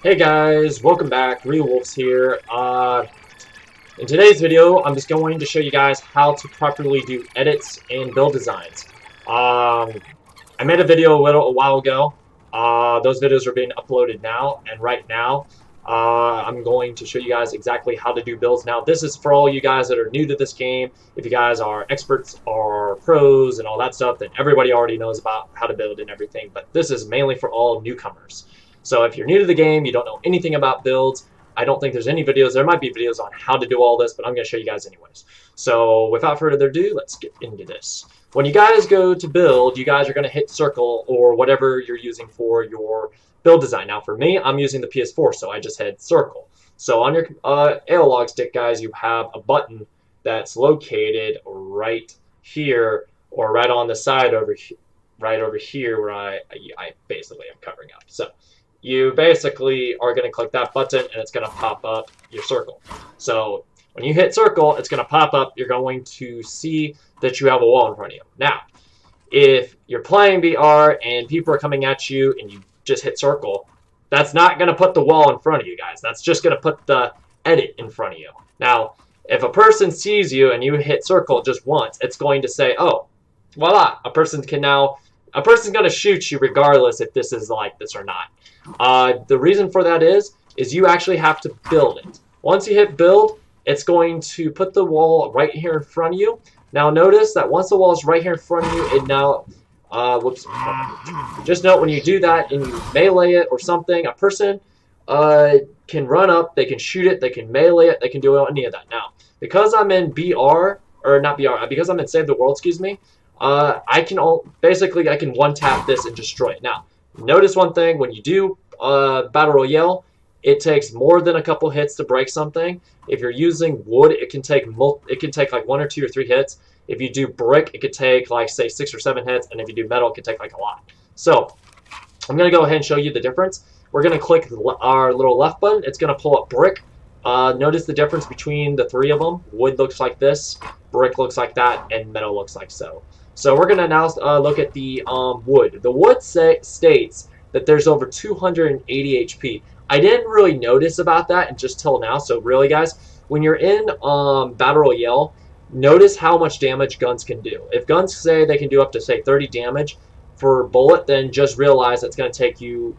Hey guys, welcome back. Ryuwolves here. In today's video, I'm just going to show you guys how to properly do edits and build designs. I made a video a while ago. Those videos are being uploaded now, and right now, I'm going to show you guys exactly how to do builds. Now, this is for all you guys that are new to this game. If you guys are experts or pros and all that stuff, then everybody already knows about how to build and everything. But this is mainly for all newcomers. So if you're new to the game, you don't know anything about builds, I don't think there's any videos. There might be videos on how to do all this, but I'm going to show you guys anyways. So without further ado, let's get into this. When you guys go to build, you guys are going to hit circle or whatever you're using for your build design. Now for me, I'm using the PS4, so I just hit circle. So on your analog stick, guys, you have a button that's located right here or right on the side right over here where I basically am covering up. So you basically are going to click that button and it's going to pop up your circle. So when you hit circle, it's going to pop up. You're going to see that you have a wall in front of you. Now, if you're playing VR and people are coming at you and you just hit circle, that's not going to put the wall in front of you guys. That's just going to put the edit in front of you. Now, if a person sees you and you hit circle just once, it's going to say, oh, voila, a person's going to shoot you regardless if this is like this or not. The reason for that is you actually have to build it. Once you hit build, it's going to put the wall right here in front of you. Now notice that once the wall is right here in front of you, it now, just note when you do that and you melee it or something, a person can run up, they can shoot it, they can melee it, they can do any of that. Now, because I'm in BR, or not BR, because I'm in Save the World, excuse me, I can one-tap this and destroy it. Now, notice one thing, when you do Battle Royale, it takes more than a couple hits to break something. If you're using wood, it can take like 1 or 2 or 3 hits. If you do brick, it could take like, say, 6 or 7 hits, and if you do metal, it could take like a lot. So, I'm going to go ahead and show you the difference. We're going to click our little left button. It's going to pull up brick. Notice the difference between the 3 of them. Wood looks like this, brick looks like that, and metal looks like so. So we're going to now look at the wood. The wood states that there's over 280 HP. I didn't really notice about that just till now. So really, guys, when you're in Battle Royale, notice how much damage guns can do. If guns say they can do up to, say, 30 damage per bullet, then just realize it's going to take you,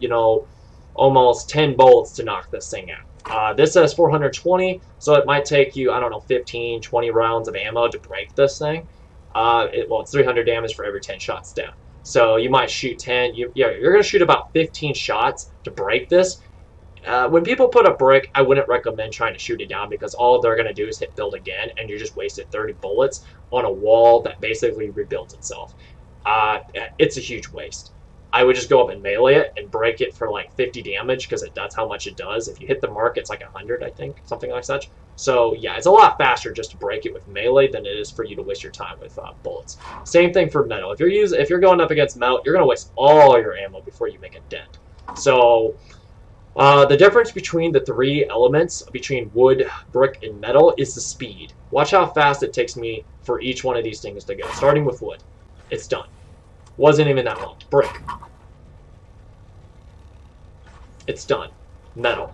almost 10 bullets to knock this thing out. This says 420, so it might take you, I don't know, 15, 20 rounds of ammo to break this thing. It's 300 damage for every 10 shots down. So you might shoot 10. You're going to shoot about 15 shots to break this. When people put a brick, I wouldn't recommend trying to shoot it down because all they're going to do is hit build again, and you just wasted 30 bullets on a wall that basically rebuilds itself. It's a huge waste. I would just go up and melee it and break it for like 50 damage because that's how much it does. If you hit the mark, it's like 100, I think, something like such. So yeah, it's a lot faster just to break it with melee than it is for you to waste your time with bullets. Same thing for metal. If you're going up against metal, you're going to waste all your ammo before you make a dent. So the difference between the 3 elements, between wood, brick, and metal, is the speed. Watch how fast it takes me for each one of these things to go. Starting with wood. It's done. Wasn't even that long. Brick. It's done. Metal.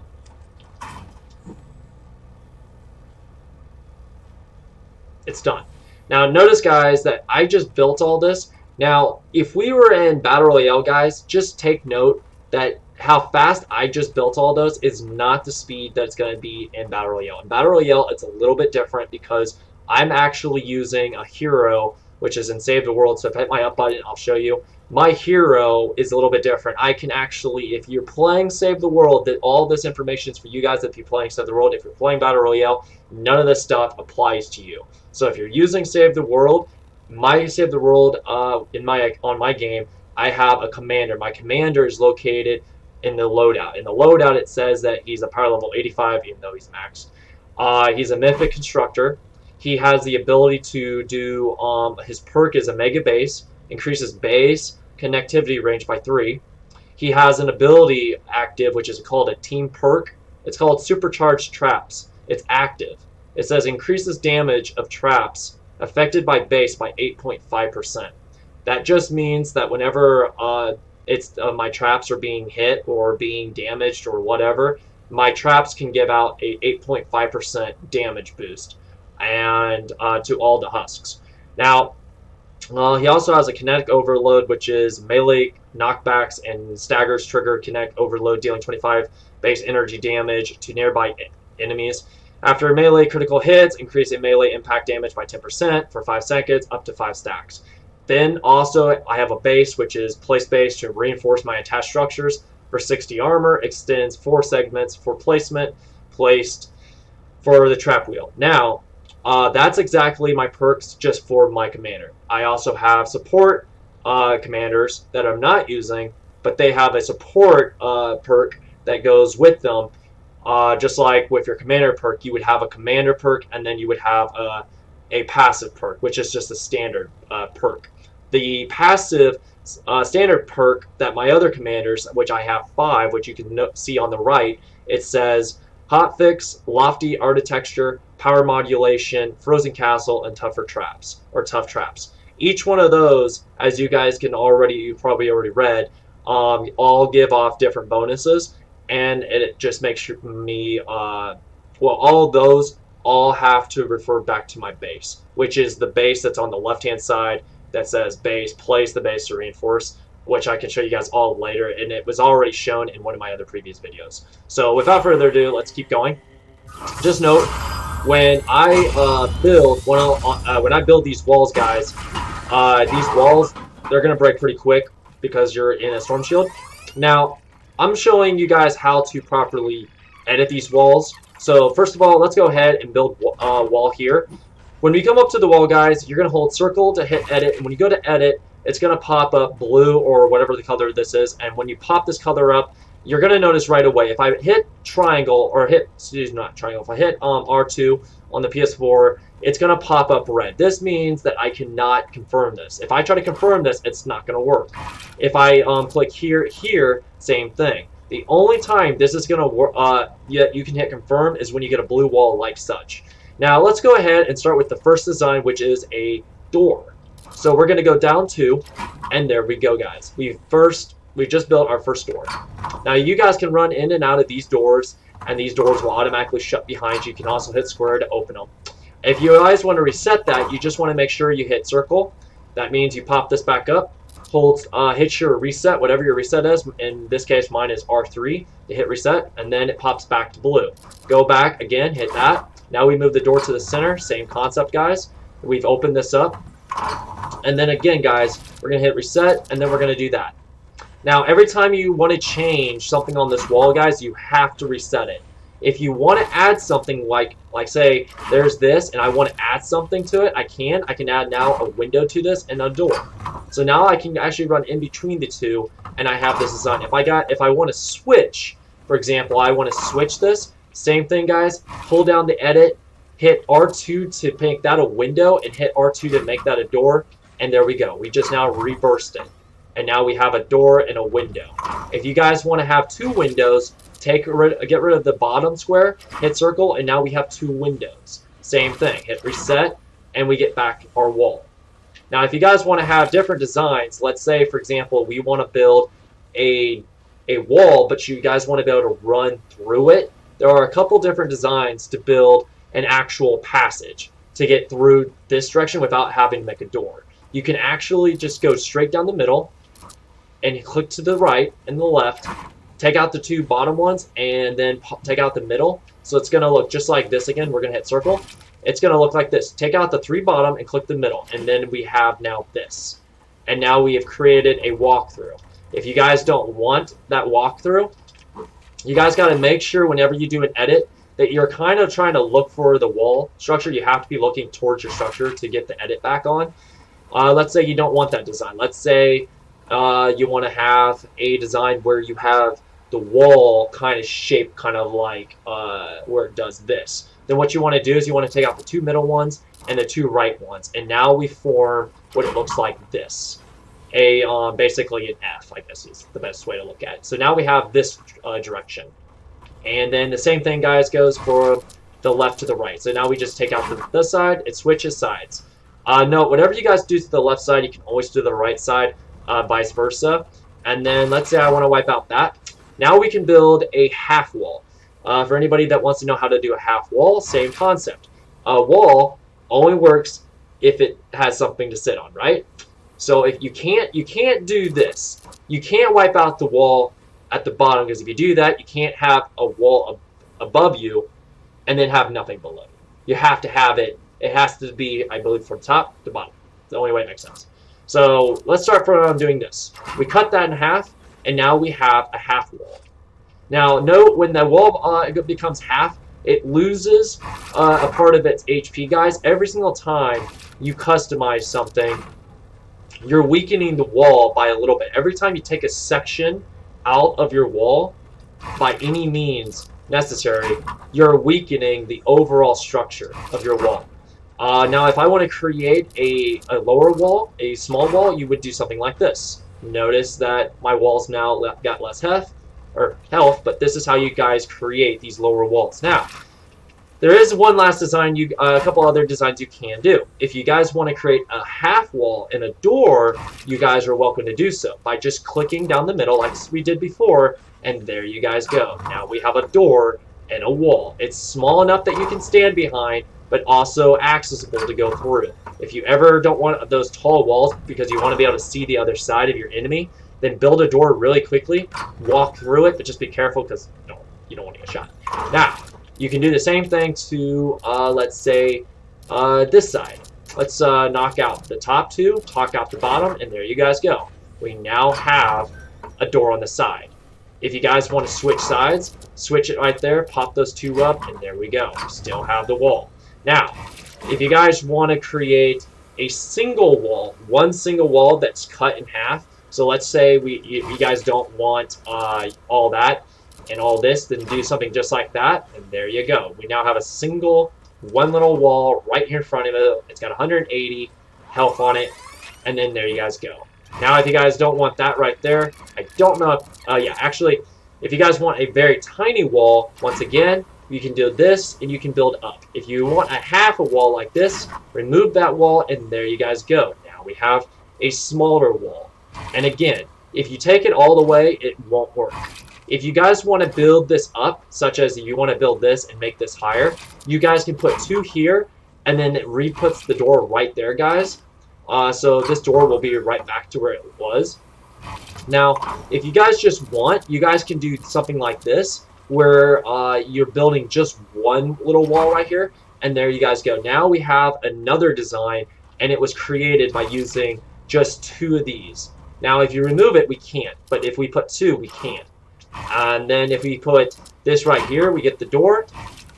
It's done. Now notice, guys, that I just built all this. Now, if we were in Battle Royale, guys, just take note that how fast I just built all those is not the speed that's going to be in Battle Royale. In Battle Royale, it's a little bit different because I'm actually using a hero, which is in Save the World. So if I hit my up button, I'll show you. My hero is a little bit different. I can actually, if you're playing Save the World, that all this information is for you guys if you're playing Save the World. If you're playing Battle Royale, none of this stuff applies to you. So if you're using Save the World, my Save the World on my game, I have a commander. My commander is located in the loadout. In the loadout, it says that he's a power level 85, even though he's maxed. He's a mythic constructor. He has the ability to do, his perk is a mega base, increases base connectivity range by 3. He has an ability active, which is called a team perk. It's called Supercharged Traps. It's active. It says increases damage of traps affected by base by 8.5%. That just means that whenever it's my traps are being hit or being damaged or whatever, my traps can give out a 8.5% damage boost and to all the husks. Now, he also has a kinetic overload, which is melee knockbacks and staggers trigger kinetic overload, dealing 25 base energy damage to nearby enemies. After melee critical hits, increasing melee impact damage by 10% for 5 seconds, up to 5 stacks. Then also, I have a base, which is place base to reinforce my attached structures for 60 armor, extends 4 segments for placement, placed for the trap wheel. Now, that's exactly my perks just for my commander. I also have support commanders that I'm not using, but they have a support perk that goes with them. Just like with your commander perk, you would have a commander perk, and then you would have a passive perk, which is just a standard perk. The passive standard perk that my other commanders, which I have 5, which you can see on the right, it says Hotfix, Lofty Architecture, Power Modulation, Frozen Castle, and Tougher Traps, or Tough Traps. Each one of those, as you guys can already, you probably already read, all give off different bonuses, and it just makes me, well, all those all have to refer back to my base, which is the base that's on the left-hand side that says base, place the base to reinforce, which I can show you guys all later, and it was already shown in one of my other previous videos. So without further ado, let's keep going. Just note, when I build these walls, guys, these walls, they're gonna break pretty quick because you're in a storm shield. Now, I'm showing you guys how to properly edit these walls. So first of all, let's go ahead and build a wall here. When we come up to the wall, guys, you're gonna hold circle to hit edit, and when you go to edit, it's going to pop up blue or whatever the color this is, and when you pop this color up, you're going to notice right away, if I hit triangle, or hit, excuse me, not triangle, if I hit R2 on the PS4, it's going to pop up red. This means that I cannot confirm this. If I try to confirm this, it's not going to work. If I click here, same thing. The only time this is going to work, you can hit confirm is when you get a blue wall like such. Now, let's go ahead and start with the first design, which is a door. So we're going to go down 2, and there we go, guys. We just built our first door. Now you guys can run in and out of these doors, and these doors will automatically shut behind you. You can also hit square to open them. If you guys want to reset that, you just want to make sure you hit circle. That means you pop this back up, hit your reset, whatever your reset is. In this case, mine is R3 to hit reset, and then it pops back to blue. Go back again, hit that. Now we move the door to the center. Same concept, guys. We've opened this up. And then again, guys, we're going to hit reset, and then we're going to do that. Now, every time you want to change something on this wall, guys, you have to reset it. If you want to add something like say, there's this, and I want to add something to it, I can add now a window to this and a door. So now I can actually run in between the two, and I have this design. If I want to switch, for example, I want to switch this, same thing, guys, pull down the edit, hit R2 to make that a window, and hit R2 to make that a door, and there we go. We just now reversed it. And now we have a door and a window. If you guys want to have 2 windows, get rid of the bottom square, hit circle, and now we have 2 windows. Same thing, hit reset, and we get back our wall. Now, if you guys want to have different designs, let's say, for example, we want to build a wall, but you guys want to be able to run through it, there are a couple different designs to build an actual passage to get through this direction without having to make a door. You can actually just go straight down the middle and click to the right and the left, take out the 2 bottom ones, and then take out the middle. So it's going to look just like this again. We're going to hit circle. It's going to look like this. Take out the 3 bottom and click the middle, and then we have now this. And now we have created a walkthrough. If you guys don't want that walkthrough, you guys got to make sure whenever you do an edit that you're kind of trying to look for the wall structure. You have to be looking towards your structure to get the edit back on. Let's say you don't want that design. Let's say you want to have a design where you have the wall kind of shaped kind of like where it does this. Then what you want to do is you want to take out the 2 middle ones and the 2 right ones. And now we form what it looks like this. Basically an F, I guess is the best way to look at it. So now we have this direction. And then the same thing, guys, goes for the left to the right. So now we just take out this side. It switches sides. No, whatever you guys do to the left side, you can always do the right side, vice versa. And then let's say I want to wipe out that. Now we can build a half wall. For anybody that wants to know how to do a half wall, same concept. A wall only works if it has something to sit on, right? So if you can't do this. You can't wipe out the wall at the bottom, because if you do that, you can't have a wall above you and then have nothing below. You have to have it. It has to be, I believe, from top to bottom. It's the only way it makes sense. So let's start from doing this. We cut that in half, and now we have a half wall. Now note when the wall becomes half, it loses a part of its HP, guys. Every single time you customize something, you're weakening the wall by a little bit. Every time you take a section out of your wall, by any means necessary, you're weakening the overall structure of your wall. Now, if I want to create a lower wall, a small wall, you would do something like this. Notice that my walls now got less health, but this is how you guys create these lower walls. Now, there is one last design, a couple other designs you can do. If you guys want to create a half wall and a door, you guys are welcome to do so by just clicking down the middle like we did before, and there you guys go. Now we have a door and a wall. It's small enough that you can stand behind, but also accessible to go through. If you ever don't want those tall walls because you want to be able to see the other side of your enemy, then build a door really quickly, walk through it, but just be careful because you don't want to get shot. Now, you can do the same thing to, let's say, this side. Let's knock out the top two, knock out the bottom, and there you guys go. We now have a door on the side. If you guys want to switch sides, switch it right there, pop those two up, and there we go. We still have the wall. Now, if you guys want to create a single wall, one single wall that's cut in half, so let's say you guys don't want all that and all this, then do something just like that, and there you go. We now have a single, one little wall right here in front of it. It's got 180 health on it, and then there you guys go. Now, if you guys don't want that right there, I don't know if, yeah, actually, if you guys want a very tiny wall, once again, you can do this, and you can build up. If you want a half a wall like this, remove that wall, and there you guys go. Now we have a smaller wall. And again, if you take it all the way, it won't work. If you guys want to build this up, such as you want to build this and make this higher, you guys can put two here, and then it re-puts the door right there, guys. So this door will be right back to where it was. Now, if you guys just want, you guys can do something like this, where you're building just one little wall right here, and there you guys go. Now we have another design, and it was created by using just two of these. Now, if you remove it, we can't, but if we put two, we can. And then if we put this right here, we get the door.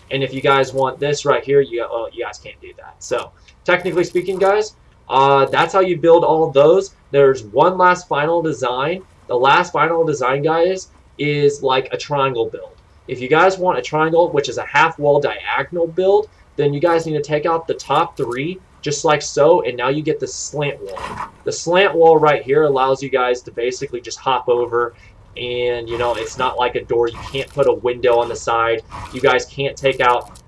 And if you guys want this right here, you guys can't do that. So, technically speaking, guys, that's how you build all of those. There's one last final design. The last final design, guys, is like a triangle build. If you guys want a triangle, which is a half wall diagonal build, then you guys need to take out the top three, just like so, and now you get the slant wall. The slant wall right here allows you guys to basically just hop over, and it's not like a door. You can't put a window on the side. You guys can't take out,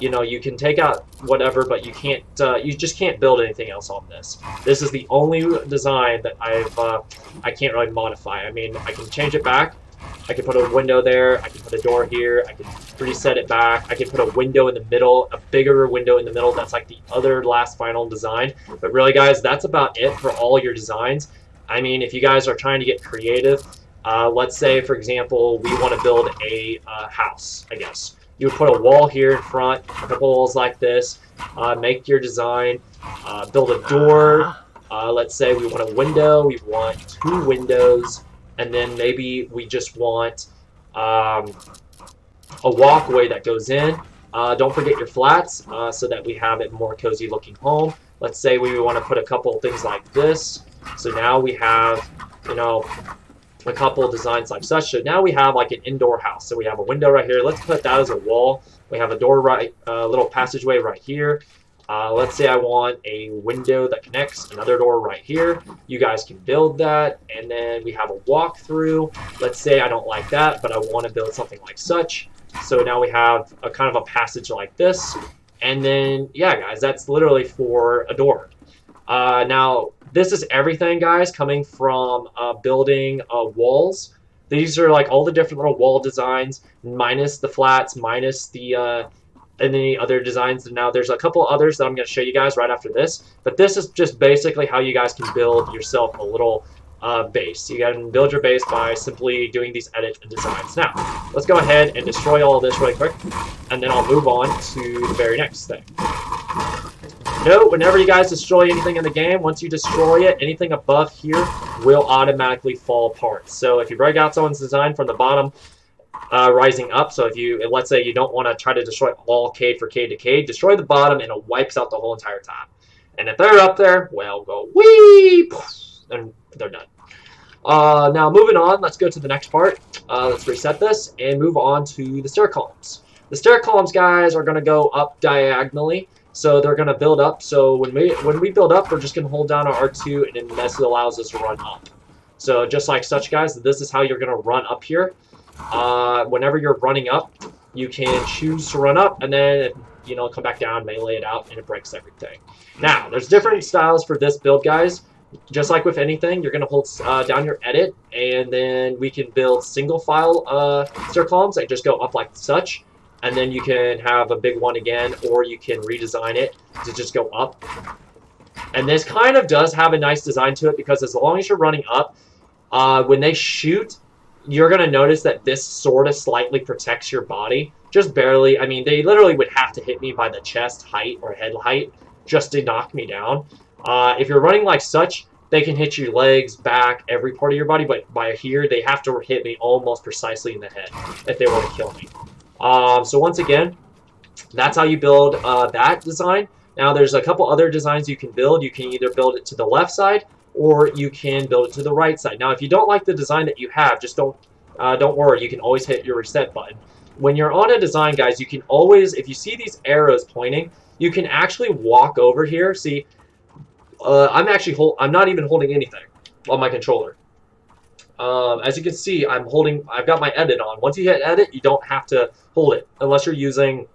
you can take out whatever, but you can't, you just can't build anything else on this. This is the only design that I can't really modify. I mean, I can change it back. I can put a window there. I can put a door here. I can reset it back. I can put a window in the middle, a bigger window in the middle. That's like the other last final design. But really, guys, that's about it for all your designs. I mean, if you guys are trying to get creative, let's say, for example, we want to build a house, I guess. You would put a wall here in front, a couple walls like this, make your design, build a door. Let's say we want a window. We want two windows. And then maybe we just want a walkway that goes in. Don't forget your flats so that we have it more cozy looking home. Let's say we want to put a couple things like this. So now we have, a couple designs like such. So now we have like an indoor house. So we have a window right here. Let's put that as a wall. We have a door little passageway right here. Let's say I want a window that connects, another door right here. You guys can build that, and then we have a walkthrough. Let's say I don't like that, but I want to build something like such. So now we have a kind of a passage like this, and then, yeah, guys, that's literally for a door. Now, this is everything, guys, coming from building walls. These are like all the different little wall designs, minus the flats, minus the and any other designs. Now, there's a couple others that I'm going to show you guys right after this, but this is just basically how you guys can build yourself a little base. You can build your base by simply doing these edit and designs. Now, let's go ahead and destroy all of this really quick, and then I'll move on to the very next thing. Note, whenever you guys destroy anything in the game, once you destroy it, anything above here will automatically fall apart. So if you break out someone's design from the bottom, rising up, so if you, let's say you don't want to try to destroy all cade for cade to cade, destroy the bottom and it wipes out the whole entire top. And if they're up there, well, go whee, and they're done. Now moving on, let's go to the next part. Let's reset this and move on to the stair columns. The stair columns, guys, are going to go up diagonally. So they're going to build up. So when we build up, we're just going to hold down our R2, and then this allows us to run up. So just like such, guys, this is how you're going to run up here. Whenever you're running up, you can choose to run up, and then, you know, come back down, melee it out, and it breaks everything. Now, there's different styles for this build, guys. Just like with anything, you're going to hold down your edit, and then we can build single file stair columns that just go up like such. And then you can have a big one again, or you can redesign it to just go up. And this kind of does have a nice design to it, because as long as you're running up, when they shoot, you're going to notice that this sort of slightly protects your body. Just barely. I mean, they literally would have to hit me by the chest height or head height just to knock me down. If you're running like such, they can hit your legs, back, every part of your body. But by here, they have to hit me almost precisely in the head if they want to kill me. So once again, that's how you build that design. Now there's a couple other designs you can build. You can either build it to the left side, or you can build it to the right side. Now if you don't like the design that you have, just don't worry. You can always hit your reset button. When you're on a design, guys, you can always, if you see these arrows pointing, you can actually walk over here. See, I'm not even holding anything on my controller. As you can see, I've got my edit on. Once you hit edit, you don't have to hold it unless you're using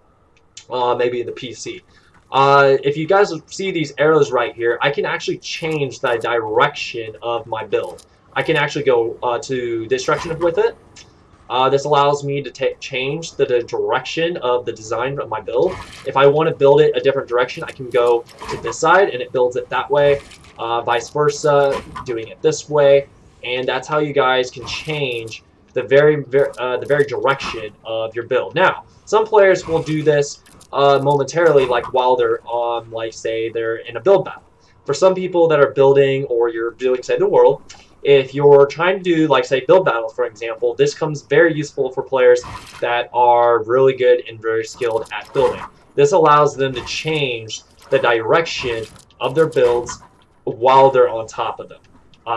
maybe the PC. If you guys see these arrows right here, I can actually change the direction of my build. I can actually go to this direction with it. This allows me to change the direction of the design of my build. If I want to build it a different direction, I can go to this side and it builds it that way. Vice versa, doing it this way. And that's how you guys can change the very direction of your build. Now, some players will do this momentarily, like while they're on, like, say, they're in a build battle. For some people that are building, or you're doing Save the World, if you're trying to do, like, say, build battles, for example, this comes very useful for players that are really good and very skilled at building. This allows them to change the direction of their builds while they're on top of them.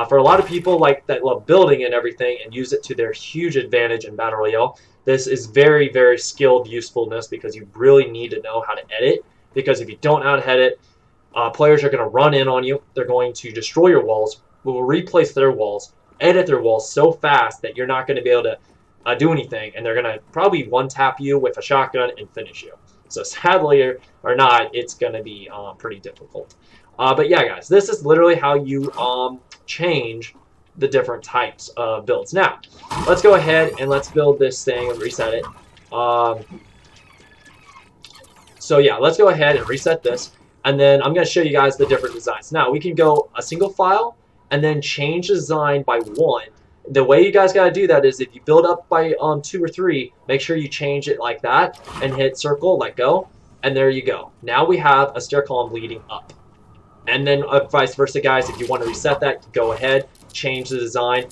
For a lot of people that love building and everything and use it to their huge advantage in Battle Royale, this is very, very skilled usefulness, because you really need to know how to edit. Because if you don't know how to edit, players are going to run in on you. They're going to destroy your walls, will replace their walls, edit their walls so fast that you're not going to be able to do anything. And they're going to probably one-tap you with a shotgun and finish you. So sadly or not, it's going to be pretty difficult. But yeah, guys, this is literally how you change the different types of builds. Now, let's go ahead and let's build this thing and reset it. So yeah, let's go ahead and reset this, and then I'm going to show you guys the different designs. Now, we can go a single file and then change design by one. The way you guys got to do that is if you build up by 2 or 3, make sure you change it like that and hit circle, let go, and there you go. Now we have a stair column leading up. And then vice versa, guys, if you want to reset that, go ahead, change the design,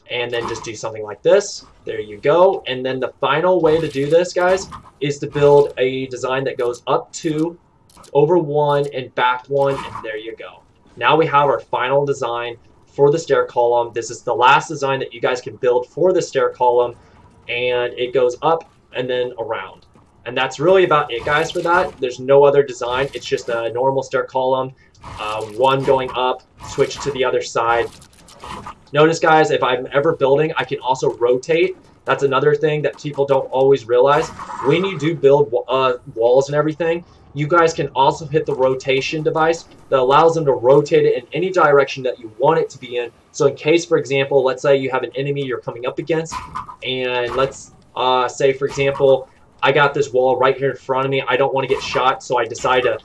and then just do something like this. There you go. And then the final way to do this, guys, is to build a design that goes up 2, over 1, and back 1, and there you go. Now we have our final design for the stair column. This is the last design that you guys can build for the stair column, and it goes up and then around. And that's really about it, guys, for that. There's no other design. It's just a normal stair column. One going up, switch to the other side. Notice, guys, if I'm ever building, I can also rotate. That's another thing that people don't always realize. When you do build walls and everything, you guys can also hit the rotation device that allows them to rotate it in any direction that you want it to be in. So in case, for example, let's say you have an enemy you're coming up against, and let's say, for example, I got this wall right here in front of me. I don't want to get shot, so I decide to,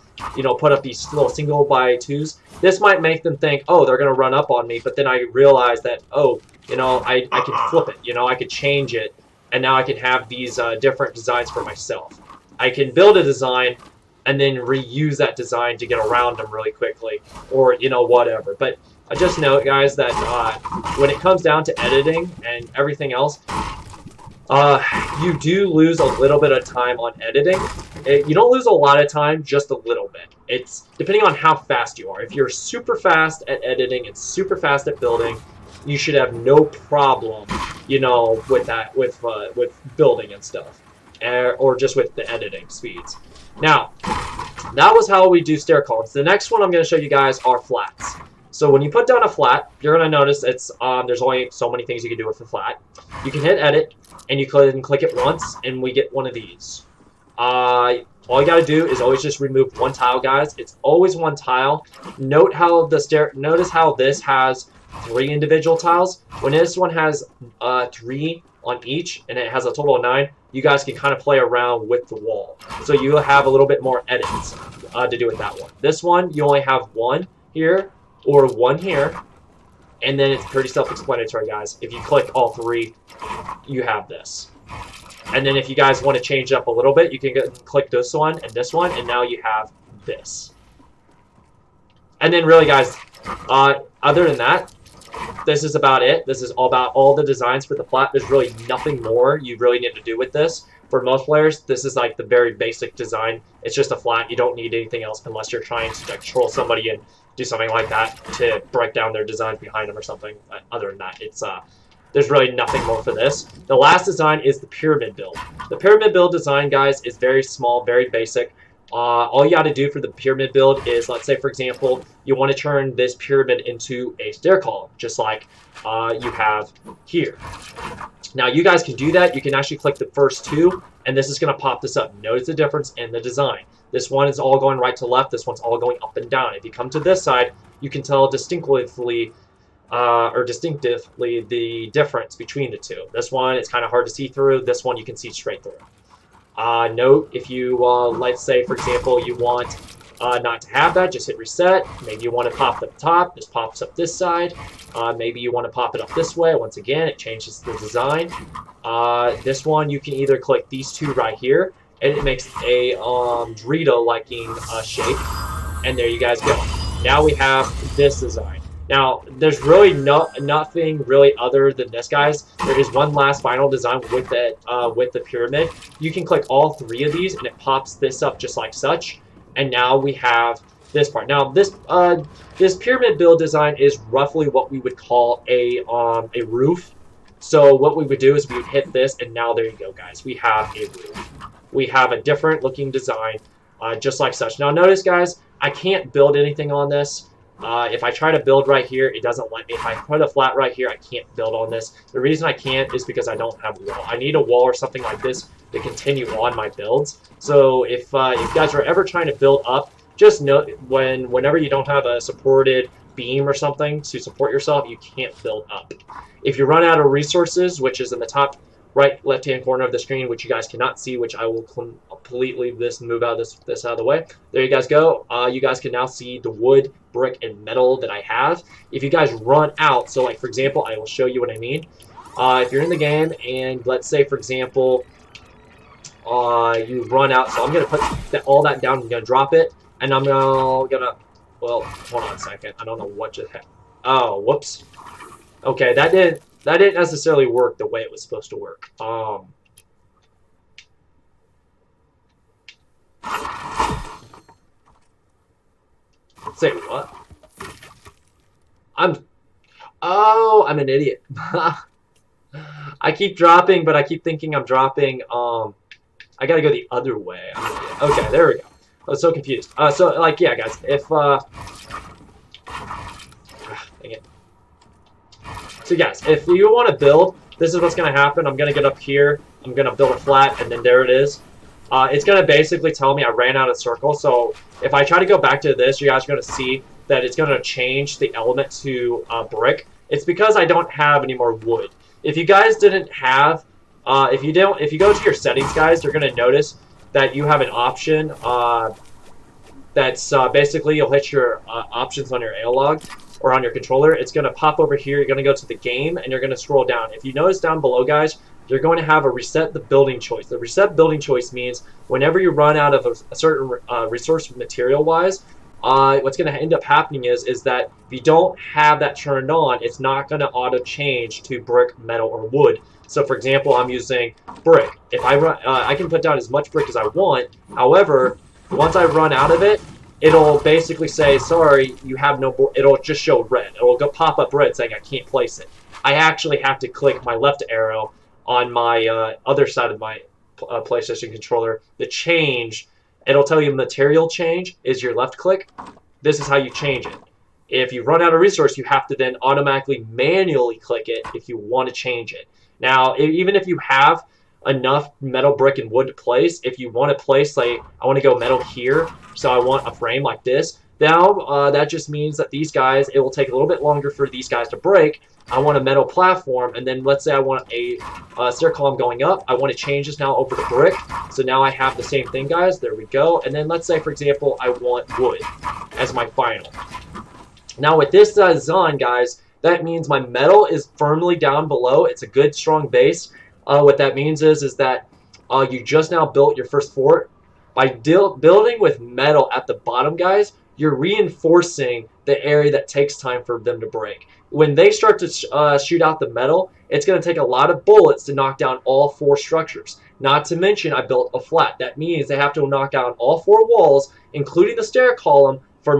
put up these little single by twos. This might make them think, oh, they're going to run up on me, but then I realize that, oh, I can flip it. I could change it, and now I can have these different designs for myself. I can build a design and then reuse that design to get around them really quickly, or, whatever. But just note, guys, that when it comes down to editing and everything else, you do lose a little bit of time on editing. You don't lose a lot of time, just a little bit. It's depending on how fast you are. If you're super fast at editing and super fast at building, you should have no problem, with that, with building and stuff, or just with the editing speeds. Now, that was how we do stair columns. The next one I'm going to show you guys are flats. So when you put down a flat, you're going to notice it's there's only so many things you can do with a flat. You can hit edit, and you can click it once, and we get one of these. All you got to do is always just remove one tile, guys. It's always one tile. Notice how this has 3 individual tiles. When this one has 3 on each, and it has a total of 9, you guys can kind of play around with the wall. So you'll have a little bit more edits to do with that one. This one, you only have 1 here, or 1 here, and then it's pretty self-explanatory, guys. If you click all 3, you have this. And then if you guys want to change it up a little bit, you can click this one, and now you have this. And then really, guys, other than that, this is about it. This is all about all the designs for the flat. There's really nothing more you really need to do with this. For most players, this is like the very basic design. It's just a flat. You don't need anything else unless you're trying to troll somebody and do something like that to break down their designs behind them or something. Other than that, it's there's really nothing more for this. The last design is the pyramid build. The pyramid build design, guys, is very small, very basic. All you got to do for the pyramid build is, let's say, for example, you want to turn this pyramid into a stair column, just like you have here. Now, you guys can do that. You can actually click the first 2, and this is going to pop this up. Notice the difference in the design. This one is all going right to left. This one's all going up and down. If you come to this side, you can tell distinctively the difference between the 2. This one, it's kind of hard to see through. This one, you can see straight through. Note, if you, let's say, for example, you want not to have that, just hit reset. Maybe you want to pop it up top. This pops up this side. Maybe you want to pop it up this way. Once again, it changes the design. This one, you can either click these 2 right here, and it makes a Dorito-liking shape. And there you guys go. Now we have this design. Now, there's really nothing really other than this, guys. There is one last final design with the pyramid. You can click all 3 of these, and it pops this up just like such. And now we have this part. Now, this pyramid build design is roughly what we would call a roof. So what we would do is we would hit this, and now there you go, guys. We have a roof. We have a different looking design, just like such. Now, notice, guys, I can't build anything on this. If I try to build right here, it doesn't let me. If I put a flat right here, I can't build on this. The reason I can't is because I don't have a wall. I need a wall or something like this to continue on my builds. So if you guys are ever trying to build up, just note whenever you don't have a supported beam or something to support yourself, you can't build up. If you run out of resources, which is in the top right left-hand corner of the screen, which you guys cannot see, which I will completely move out of this out of the way. There you guys go. You guys can now see the wood, brick, and metal that I have. If you guys run out, so like for example, I will show you what I mean. If you're in the game and let's say for example, you run out, so I'm gonna put all that down. I'm gonna drop it, and I'm gonna. Well, hold on a second. I don't know what just happened. Oh, whoops. Okay, that didn't necessarily work the way it was supposed to work. Say what? I'm an idiot. I keep dropping, but I keep thinking I'm dropping. I gotta go the other way. Okay, there we go. I was so confused. So like, yeah, guys, if dang it. So guys, if you want to build, this is what's going to happen. I'm going to get up here. I'm going to build a flat, and then there it is. it's going to basically tell me I ran out of circle. So if I try to go back to this, you guys are going to see that it's going to change the element to brick. It's because I don't have any more wood. If you guys didn't have, if you go to your settings, guys, you're going to notice that you have an option that's basically you'll hit your options on your analog or on your controller. It's going to pop over here. You're going to go to the game and you're going to scroll down. If you notice down below, guys, you're going to have a reset the building choice. The reset building choice means whenever you run out of a certain resource material-wise, what's going to end up happening is that if you don't have that turned on, it's not going to auto change to brick, metal, or wood. So, for example, I'm using brick. If I run, I can put down as much brick as I want. However, once I run out of it, it'll basically say, sorry, you have no board. It'll just show red. It'll go pop up red saying I can't place it. I actually have to click my left arrow on my other side of my PlayStation controller. The change, it'll tell you material change is your left click. This is how you change it. If you run out of resource, you have to then automatically manually click it if you want to change it. Now, even if you have enough metal, brick, and wood to place, if you want to place, like, I want to go metal here, so I want a frame like this. Now, that just means that these guys, it will take a little bit longer for these guys to break. I want a metal platform, and then let's say I want a stair column going up. I want to change this now over to brick. So now I have the same thing, guys. There we go. And then let's say, for example, I want wood as my final. Now, with this design, guys, that means my metal is firmly down below. It's a good, strong base. What that means is that you just now built your first fort. By building with metal at the bottom, guys, you're reinforcing the area that takes time for them to break. When they start to shoot out the metal, it's going to take a lot of bullets to knock down all 4 structures. Not to mention, I built a flat. That means they have to knock down all 4 walls, including the stair column, for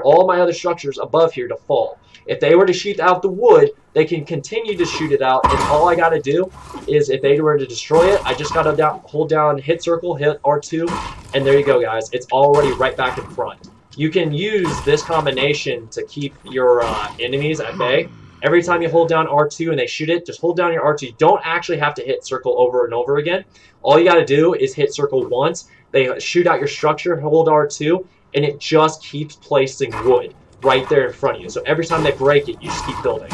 all my other structures above here to fall. If they were to shoot out the wood, they can continue to shoot it out, and all I got to do is, if they were to destroy it, I just got to hold down, hit circle, hit R2, and there you go, guys. It's already right back in front. You can use this combination to keep your enemies at bay. Every time you hold down R2 and they shoot it, just hold down your R2. You don't actually have to hit circle over and over again. All you got to do is hit circle once. They shoot out your structure, hold R2, and it just keeps placing wood right there in front of you. So every time they break it, you just keep building.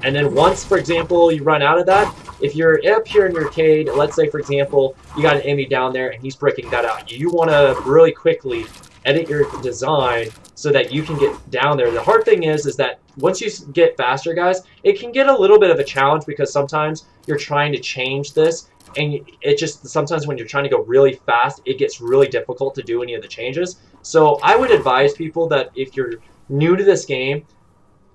And then once, for example, you run out of that, if you're up here in your arcade, let's say, for example, you got an enemy down there and he's breaking that out. You want to really quickly edit your design so that you can get down there. The hard thing is that once you get faster, guys, it can get a little bit of a challenge because sometimes you're trying to change this and it just, sometimes when you're trying to go really fast, it gets really difficult to do any of the changes. So I would advise people that if you're new to this game,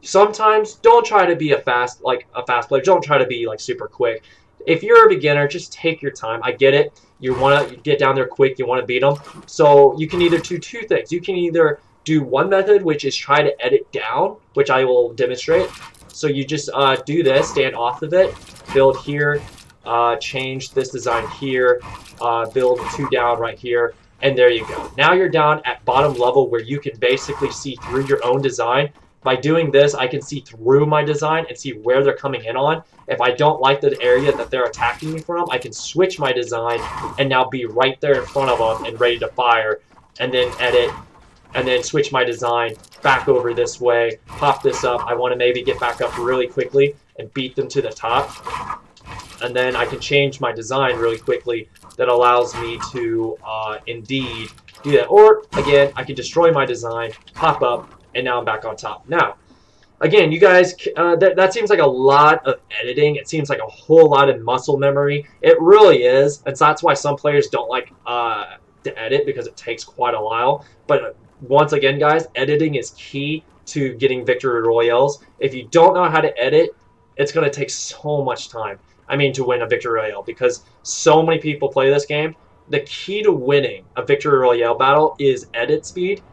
sometimes don't try to be a fast player. Don't try to be like super quick. If you're a beginner, just take your time. I get it. You want to get down there quick. You want to beat them. So you can either do 2 things. You can either do one method, which is try to edit down, which I will demonstrate. So you just do this, stand off of it, build here, change this design here, build 2 down right here, and there you go. Now you're down at bottom level where you can basically see through your own design. By doing this, I can see through my design and see where they're coming in on. If I don't like the area that they're attacking me from, I can switch my design and now be right there in front of them and ready to fire, and then edit, and then switch my design back over this way, pop this up. I want to maybe get back up really quickly and beat them to the top. And then I can change my design really quickly that allows me to indeed do that. Or, again, I can destroy my design, pop up, and now I'm back on top. Now, again, you guys, that seems like a lot of editing. It seems like a whole lot of muscle memory. It really is. And so that's why some players don't like to edit, because it takes quite a while. But once again, guys, editing is key to getting victory royales. If you don't know how to edit, it's going to take so much time. I mean, to win a victory royale, because so many people play this game. The key to winning a victory royale battle is edit speed,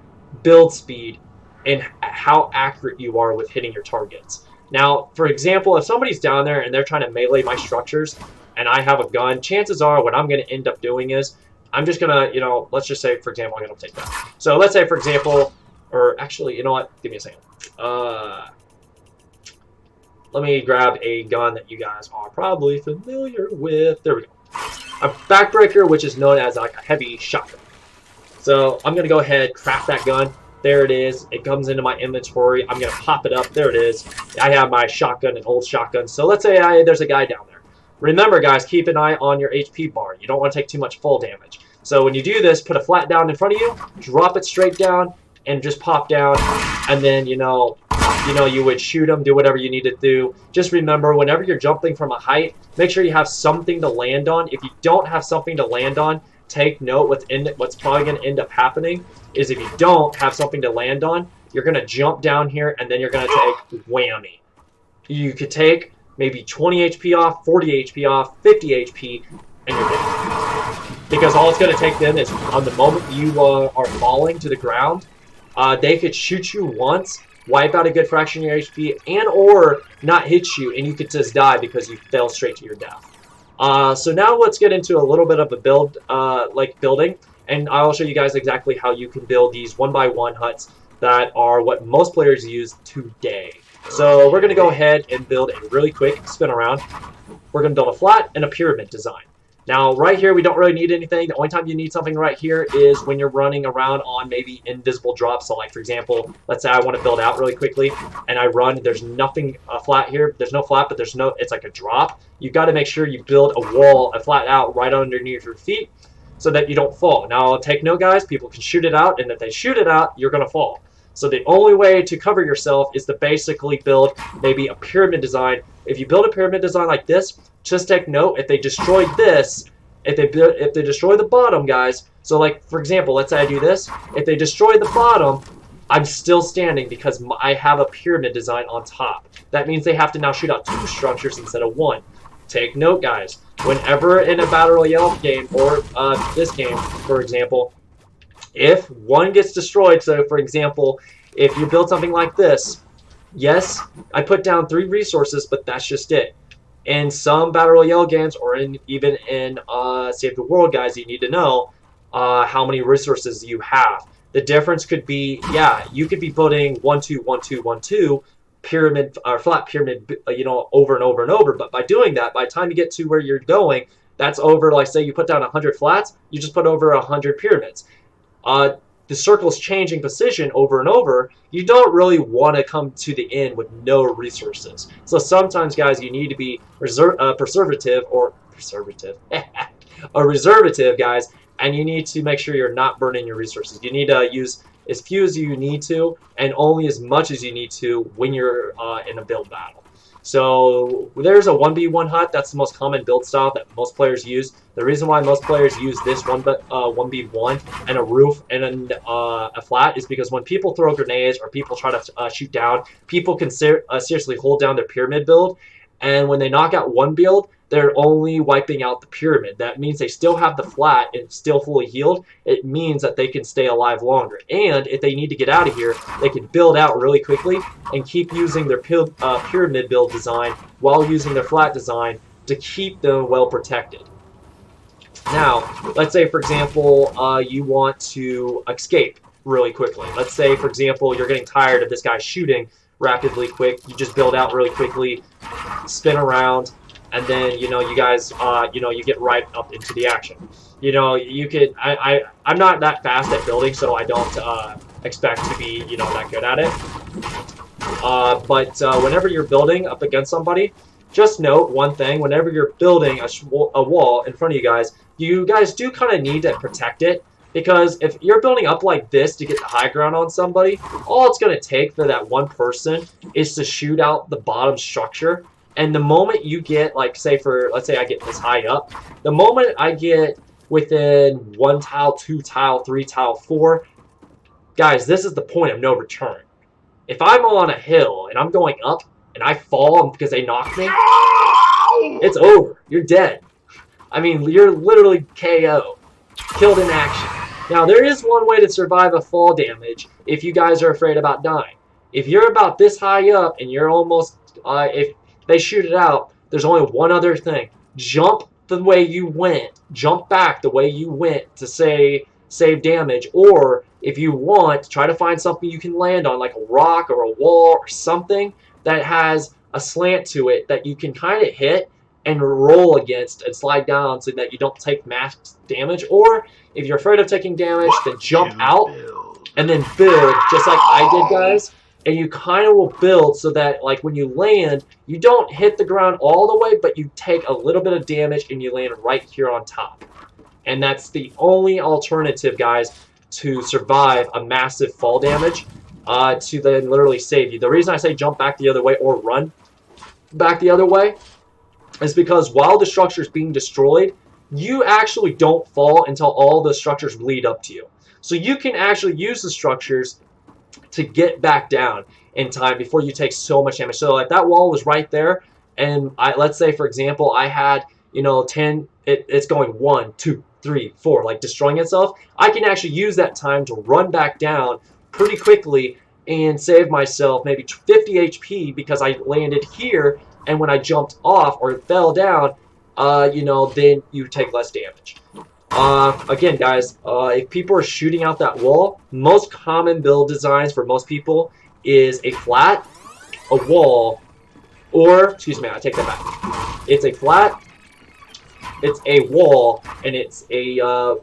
build speed, and how accurate you are with hitting your targets. Now, for example, if somebody's down there and they're trying to melee my structures and I have a gun, chances are what I'm going to end up doing is I'm just going to, let's just say, for example, I'm going to take that. So let's say, for example, or actually, you know what? Give me a second. Let me grab a gun that you guys are probably familiar with. There we go. I'm backbreaker, which is known as like a heavy shotgun. So I'm going to go ahead, craft that gun. There it is. It comes into my inventory. I'm going to pop it up. There it is. I have my shotgun, an old shotgun. So let's say there's a guy down there. Remember, guys, keep an eye on your HP bar. You don't want to take too much full damage. So when you do this, put a flat down in front of you, drop it straight down, and just pop down. And then, you would shoot him, do whatever you need to do. Just remember, whenever you're jumping from a height, make sure you have something to land on. If you don't have something to land on, take note what's probably going to end up happening is if you don't have something to land on, you're going to jump down here and then you're going to take whammy. You could take maybe 20 HP off, 40 HP off, 50 HP, and you're dead. Because all it's going to take then is on the moment you are falling to the ground, they could shoot you once, wipe out a good fraction of your HP, and or not hit you, and you could just die because you fell straight to your death. So now let's get into a little bit of a build, building, and I'll show you guys exactly how you can build these 1x1 huts that are what most players use today. So we're going to go ahead and build a really quick spin around. We're going to build a flat and a pyramid design. Now, right here, we don't really need anything. The only time you need something right here is when you're running around on maybe invisible drops. So, like, for example, let's say I want to build out really quickly, and I run. There's nothing flat here. There's no flat, but it's like a drop. You've got to make sure you build a flat out right underneath your feet so that you don't fall. Now, take note, guys. People can shoot it out, and if they shoot it out, you're going to fall. So the only way to cover yourself is to basically build maybe a pyramid design. If you build a pyramid design like this, just take note, if they destroy this, if they destroy the bottom, guys, so like, for example, let's say I do this, if they destroy the bottom, I'm still standing because I have a pyramid design on top. That means they have to now shoot out 2 structures instead of 1. Take note, guys, whenever in a Battle Royale game, or this game, for example, if one gets destroyed, so for example, if you build something like this, yes, I put down 3 resources, but that's just it. In some Battle Royale games, or even in Save the World, guys, you need to know how many resources you have. The difference could be, yeah, you could be putting 1, 2, 1, 2, 1, 2, pyramid, or flat pyramid, over and over and over. But by doing that, by the time you get to where you're going, that's over, like, say you put down 100 flats, you just put over 100 pyramids. The circle's changing position over and over. You don't really want to come to the end with no resources. So sometimes, guys, you need to be preservative, guys, and you need to make sure you're not burning your resources. You need to use as few as you need to and only as much as you need to when you're in a build battle. So there's a 1v1 hut. That's the most common build style that most players use. The reason why most players use this 1v1 and a roof and a flat is because when people throw grenades or people try to shoot down, people can seriously hold down their pyramid build. And when they knock out one build, they're only wiping out the pyramid. That means they still have the flat and still fully healed. It means that they can stay alive longer. And if they need to get out of here, they can build out really quickly and keep using their pyramid build design while using their flat design to keep them well protected. Now, let's say, for example, you want to escape really quickly. Let's say, for example, you're getting tired of this guy shooting rapidly quick. You just build out really quickly, spin around, and then, you guys, you get right up into the action. You could, I'm not that fast at building, so I don't expect to be, that good at it. But whenever you're building up against somebody, just note one thing. Whenever you're building a wall in front of you guys do kind of need to protect it. Because if you're building up like this to get the high ground on somebody, all it's going to take for that one person is to shoot out the bottom structure. And the moment you get, like, let's say I get this high up, the moment I get within 1 tile, 2 tile, 3 tile, 4, guys, this is the point of no return. If I'm on a hill and I'm going up and I fall because they knocked me, it's over. You're dead. I mean, you're literally KO. Killed in action. Now, there is one way to survive a fall damage if you guys are afraid about dying. If you're about this high up and you're almost, if they shoot it out, there's only one other thing. Jump the way you went. Jump back the way you went to save damage. Or, if you want, try to find something you can land on, like a rock or a wall or something that has a slant to it that you can kind of hit and roll against and slide down so that you don't take max damage. Or if you're afraid of taking damage, then jump out and then build just like I did, guys. And you kind of will build so that, like, when you land, you don't hit the ground all the way, but you take a little bit of damage and you land right here on top. And that's the only alternative, guys, to survive a massive fall damage, to then literally save you. The reason I say jump back the other way or run back the other way is because while the structure is being destroyed, you actually don't fall until all the structures lead up to you. So you can actually use the structures to get back down in time before you take so much damage. So if that wall was right there, and let's say, for example, I had, 10, it's going 1, 2, 3, 4, like destroying itself, I can actually use that time to run back down pretty quickly and save myself maybe 50 HP because I landed here, and when I jumped off or fell down, then you take less damage. Again, guys, if people are shooting out that wall, most common build designs for most people is a flat, a wall, or, excuse me, I take that back. It's a flat, it's a wall, and it's a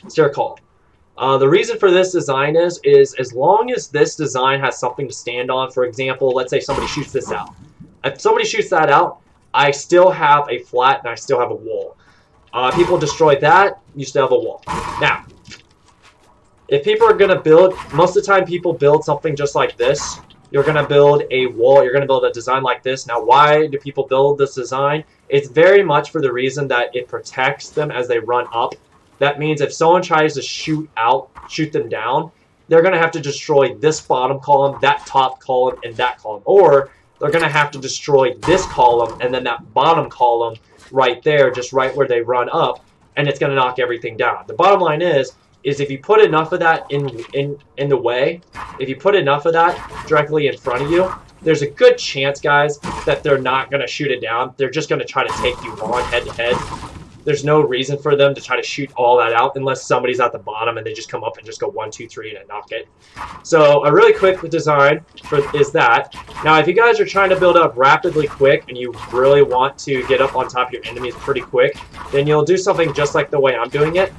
stair column. The reason for this design is as long as this design has something to stand on, for example, let's say somebody shoots this out. If somebody shoots that out, I still have a flat and I still have a wall. People destroy that, you still have a wall. Now, if people are going to build, most of the time people build something just like this. You're going to build a wall, you're going to build a design like this. Now, why do people build this design? It's very much for the reason that it protects them as they run up. That means if someone tries to shoot them down, they're going to have to destroy this bottom column, that top column, and that column. Or they're going to have to destroy this column and then that bottom column right there, just right where they run up, and it's going to knock everything down. The bottom line is if you put enough of that in the way, if you put enough of that directly in front of you, there's a good chance, guys, that they're not going to shoot it down. They're just going to try to take you on head-to-head. There's no reason for them to try to shoot all that out unless somebody's at the bottom and they just come up and just go 1, 2, 3 and knock it. So a really quick design is that. Now, if you guys are trying to build up rapidly quick and you really want to get up on top of your enemies pretty quick, then you'll do something just like the way I'm doing it.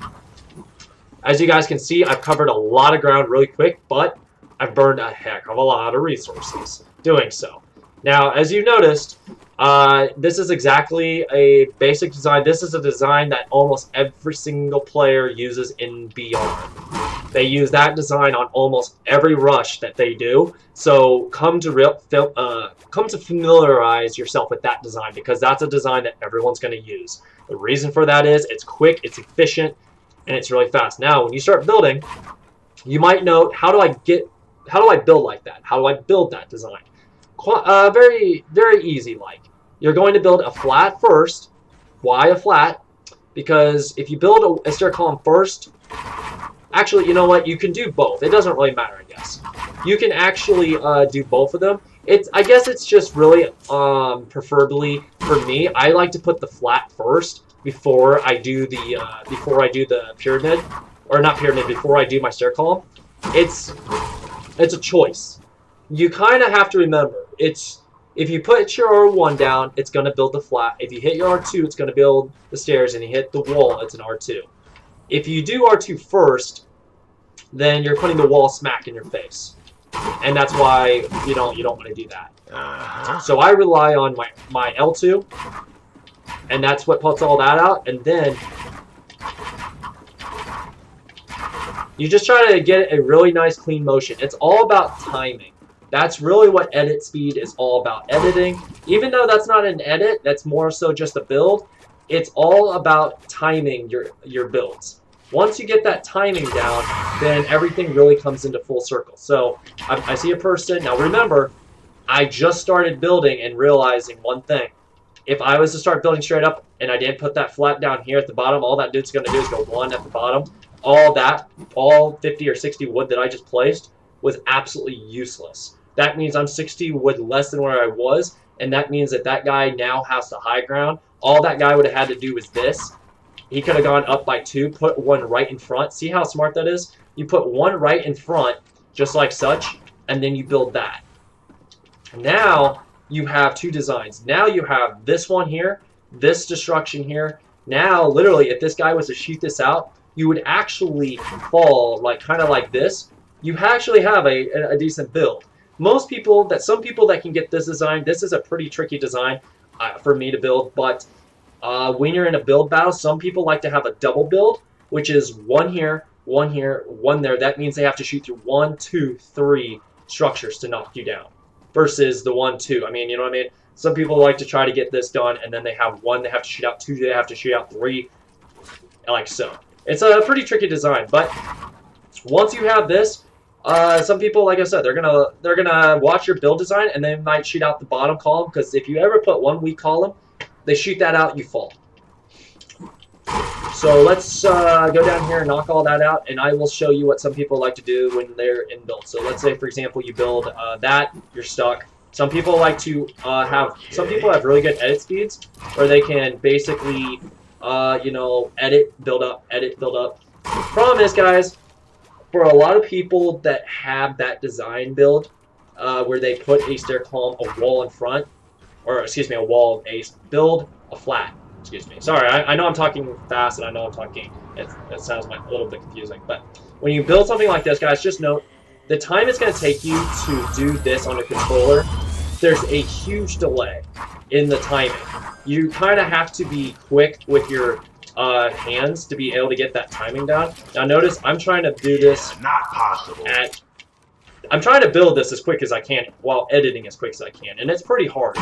As you guys can see, I've covered a lot of ground really quick, but I've burned a heck of a lot of resources doing so. Now, as you noticed, this is exactly a basic design. This is a design that almost every single player uses in BR. They use that design on almost every rush that they do. So come to familiarize yourself with that design, because that's a design that everyone's going to use. The reason for that is it's quick, it's efficient, and it's really fast. Now, when you start building, you might note, how do I build like that? How do I build that design? Very, very easy. Like, you're going to build a flat first. Why a flat? Because if you build a stair column first, actually, you know what? You can do both. It doesn't really matter, I guess. You can actually do both of them. I guess it's just really, preferably for me, I like to put the flat first before I do the pyramid, or not pyramid, before I do my stair column. It's a choice. You kind of have to remember, if you put your R1 down, it's going to build the flat. If you hit your R2, it's going to build the stairs, and you hit the wall, it's an R2. If you do R2 first, then you're putting the wall smack in your face. And that's why you don't want to do that. So I rely on my L2, and that's what puts all that out, and then you just try to get a really nice clean motion. It's all about timing. That's really what edit speed is all about. Editing, even though that's not an edit, that's more so just a build, it's all about timing your builds. Once you get that timing down, then everything really comes into full circle. So I see a person. Now remember, I just started building and realizing one thing. If I was to start building straight up and I didn't put that flat down here at the bottom, all that dude's going to do is go 1 at the bottom. All 50 or 60 wood that I just placed was absolutely useless. That means I'm 60 wood less than where I was, and that means that guy now has the high ground. All that guy would have had to do was this. He could have gone up by 2, put 1 right in front. See how smart that is? You put 1 right in front, just like such, and then you build that. Now you have 2 designs. Now you have this one here this destruction here. Now, literally, if this guy was to shoot this out, you would actually fall, like kind of like this. You actually have a decent build. Some people that can get this design, this is a pretty tricky design for me to build, but when you're in a build battle, some people like to have a double build, which is one here, one there. That means they have to shoot through 1, 2, 3 structures to knock you down versus the 1, 2. I mean, you know what I mean? Some people like to try to get this done, and then they have 1 they have to shoot out, 2 they have to shoot out, 3, like so. It's a pretty tricky design, but once you have this, some people, like I said, they're gonna watch your build design, and they might shoot out the bottom column, because if you ever put one weak column, they shoot that out, you fall. So let's go down here and knock all that out, and I will show you what some people like to do when they're in build. So let's say, for example, you build that, you're stuck. Some people like to some people have really good edit speeds, where they can basically, you know, edit, build up, edit, build up. Problem is, guys, for a lot of people that have that design build, where they put a stair column, a wall in front, or excuse me, a wall, build a flat. Excuse me. Sorry, I know I'm talking fast, and I know I'm talking. It sounds a little bit confusing, but when you build something like this, guys, just note the time it's going to take you to do this on a controller. There's a huge delay in the timing. You kind of have to be quick with your hands to be able to get that timing down. Now, notice I'm trying to do this. Not possible. I'm trying to build this as quick as I can while editing as quick as I can, and it's pretty hard.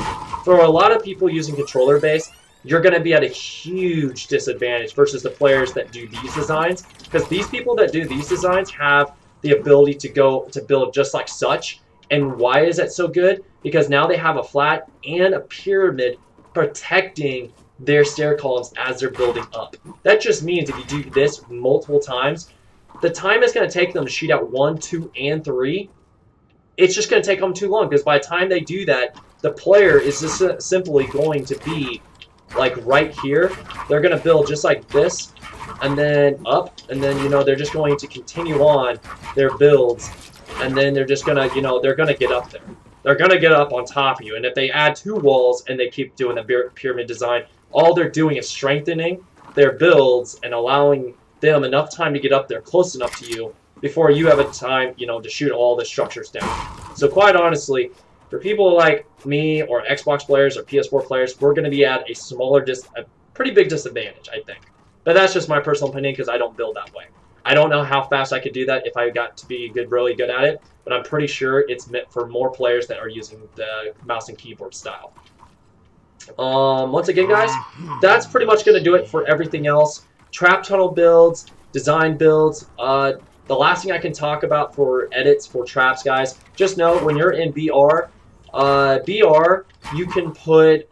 For a lot of people using controller base, you're going to be at a huge disadvantage versus the players that do these designs, because these people that do these designs have the ability to build just like such. And why is that so good? Because now they have a flat and a pyramid protecting their stair columns as they're building up. That just means if you do this multiple times, the time it's going to take them to shoot out 1, 2, and 3, it's just going to take them too long, because by the time they do that, the player is just simply going to be like right here. They're going to build just like this, and then up, and then, you know, they're just going to continue on their builds, and then they're just going to, you know, they're going to get up there. They're going to get up on top of you, and if they add 2 walls and they keep doing the pyramid design, all they're doing is strengthening their builds and allowing them enough time to get up there close enough to you before you have a time, you know, to shoot all the structures down. So quite honestly, for people like me or Xbox players or PS4 players, we're going to be at a pretty big disadvantage, I think. But that's just my personal opinion, because I don't build that way. I don't know how fast I could do that if I got to be really good at it, but I'm pretty sure it's meant for more players that are using the mouse and keyboard style. Once again, guys, that's pretty much going to do it for everything else. Trap tunnel builds, design builds. The last thing I can talk about for edits for traps, guys, just know when you're in BR, you can put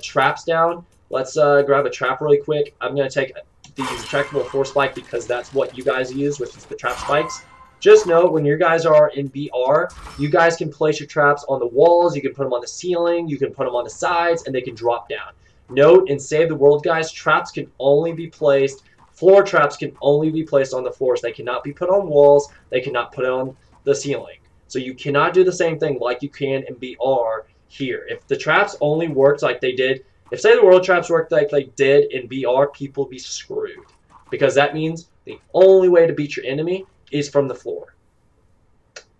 traps down. Let's grab a trap really quick. I'm going to take these retractable force spike because that's what you guys use, which is the trap spikes. Just know when you guys are in BR, you guys can place your traps on the walls, you can put them on the ceiling, you can put them on the sides, and they can drop down. Note, in Save the World, guys, traps can only be placed, floor traps can only be placed on the floors. They cannot be put on walls, they cannot put on the ceiling. So you cannot do the same thing like you can in BR here. If the traps only worked like they did, if Save the World traps worked like they did in BR, people would be screwed. Because that means the only way to beat your enemy is from the floor.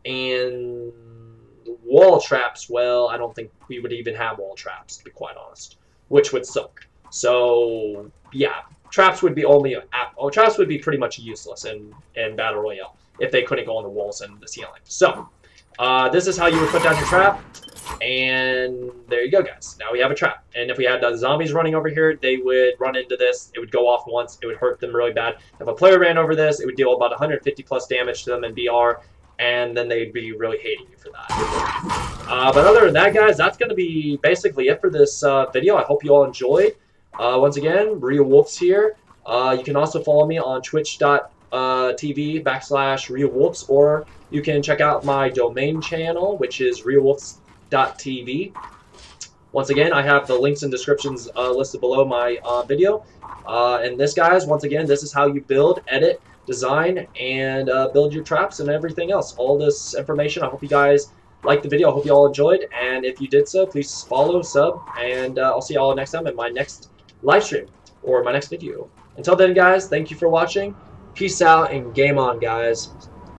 And wall traps, well, I don't think we would even have wall traps, to be quite honest, which would suck. So yeah, traps would be traps would be pretty much useless in Battle Royale if they couldn't go on the walls and the ceiling. So this is how you would put down your trap, and there you go, guys. Now we have a trap. And if we had the zombies running over here, they would run into this. It would go off once. It would hurt them really bad. If a player ran over this, it would deal about 150 plus damage to them in BR, and then they'd be really hating you for that. But other than that, guys, that's going to be basically it for this video. I hope you all enjoyed. Once again, Ryuwolves here. You can also follow me on twitch.tv/Ryuwolves, or you can check out my domain channel, which is Ryuwolves.tv. Once again, I have the links and descriptions listed below my video. And this, guys, once again, this is how you build, edit, design, and build your traps and everything else. All this information, I hope you guys like the video. I hope you all enjoyed. And if you did so, please follow, sub, and I'll see you all next time in my next live stream or my next video. Until then, guys, thank you for watching. Peace out and game on, guys.